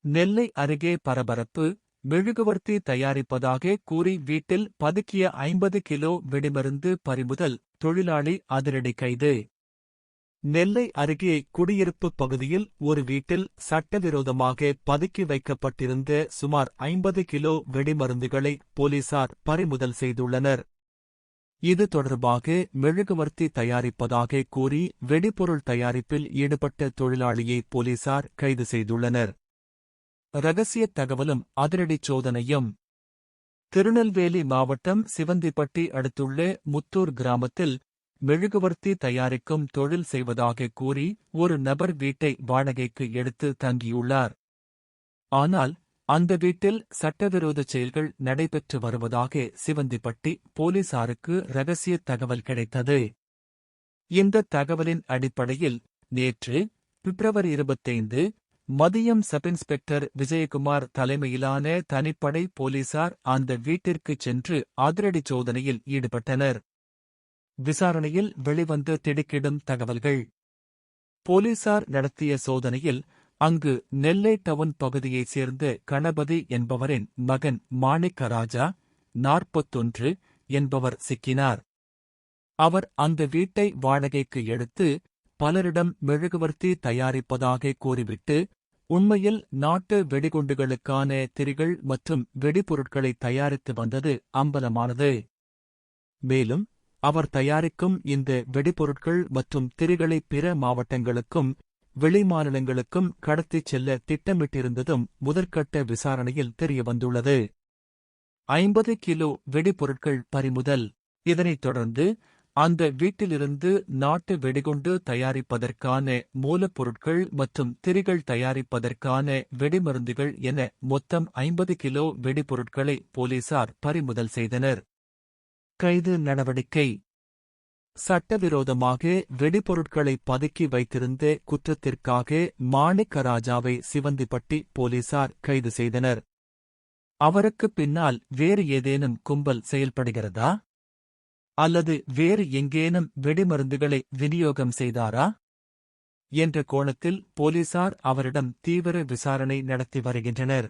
நெல்லை அருகே பரபரப்பு. மெழுகுவர்த்தி தயாரிப்பதாக கூறி வீட்டில் பதுக்கிய 50 கிலோ வெடிமருந்து பறிமுதல். தொழிலாளி அதிரடி கைது. நெல்லை அருகே குடியிருப்பு பகுதியில் ஒரு வீட்டில் சட்டவிரோதமாக பதுக்கி வைக்கப்பட்டிருந்த சுமார் 50 கிலோ வெடிமருந்துகளை போலீசார் பறிமுதல் செய்துள்ளனர். இது தொடர்பாக மெழுகுவர்த்தி தயாரிப்பதாக கூறி வெடிபொருள் தயாரிப்பில் ஈடுபட்ட தொழிலாளியை போலீசார் கைது செய்துள்ளனர். ரகசிய தகவலும் அதிரடிச் சோதனையும். திருநெல்வேலி மாவட்டம் சிவந்திப்பட்டி அடுத்துள்ள முத்தூர் கிராமத்தில் மெழுகுவர்த்தி தயாரிக்கும் தொழில் செய்வதாக கூறி ஒரு நபர் வீட்டை வாடகைக்கு எடுத்து தங்கியுள்ளார். ஆனால் அந்த வீட்டில் சட்டவிரோத செயல்கள் நடைபெற்று வருவதாக சிவந்திப்பட்டி போலீசாருக்கு ரகசிய தகவல் கிடைத்தது. இந்த தகவலின் அடிப்படையில் நேற்று பிப்ரவரி 25 மதியம் சப்-இன்ஸ்பெக்டர் விஜயகுமார் தலைமையிலான தனிப்படை போலீசார் அந்த வீட்டிற்குச் சென்று அதிரடி சோதனையில் ஈடுபட்டனர். விசாரணையில் வெளிவந்த திடுக்கிடும் தகவல்கள். போலீசார் நடத்திய சோதனையில் அங்கு நெல்லை டவுன் பகுதியைச் சேர்ந்த கணபதி என்பவரின் மகன் மாணிக்கராஜா 41 என்பவர் சிக்கினார். அவர் அந்த வீட்டை வாடகைக்கு எடுத்து பலரிடம் மெழுகுவர்த்தி தயாரிப்பதாக கூறிவிட்டு உண்மையில் நாட்டு வெடிகுண்டுகளுக்கான திரிகள் மற்றும் வெடிபொருட்களை தயாரித்து வந்தது அம்பலமானது. மேலும் அவர் தயாரிக்கும் இந்த வெடிபொருட்கள் மற்றும் திரிகளை பிற மாவட்டங்களுக்கும் வெளிமாநிலங்களுக்கும் கடத்திச் செல்ல திட்டமிட்டிருந்ததும் முதற்கட்ட விசாரணையில் தெரியவந்துள்ளது. 50 கிலோ வெடிபொருட்கள் பறிமுதல். இதனைத் தொடர்ந்து அந்த வீட்டிலிருந்து நாட்டு வெடிகுண்டு தயாரிப்பதற்கான மூலப்பொருட்கள் மற்றும் திரிகள் தயாரிப்பதற்கான வெடிமருந்துகள் என மொத்தம் 50 கிலோ வெடிபொருட்களை போலீசார் பறிமுதல் செய்தனர். கைது நடவடிக்கை. சட்டவிரோதமாக வெடிபொருட்களை பதுக்கி வைத்திருந்த குற்றத்திற்காக மாணிக்கராஜாவை சிவந்திப்பட்டி போலீசார் கைது செய்தனர். அவருக்கு பின்னால் வேறு ஏதேனும் கும்பல் செயல்படுகிறதா? அல்லது வேறு எங்கேனும் வெடிமருந்துகளை விநியோகம் செய்தாரா என்ற கோணத்தில் போலீசார் அவரிடம் தீவிர விசாரணை நடத்தி வருகின்றனர்.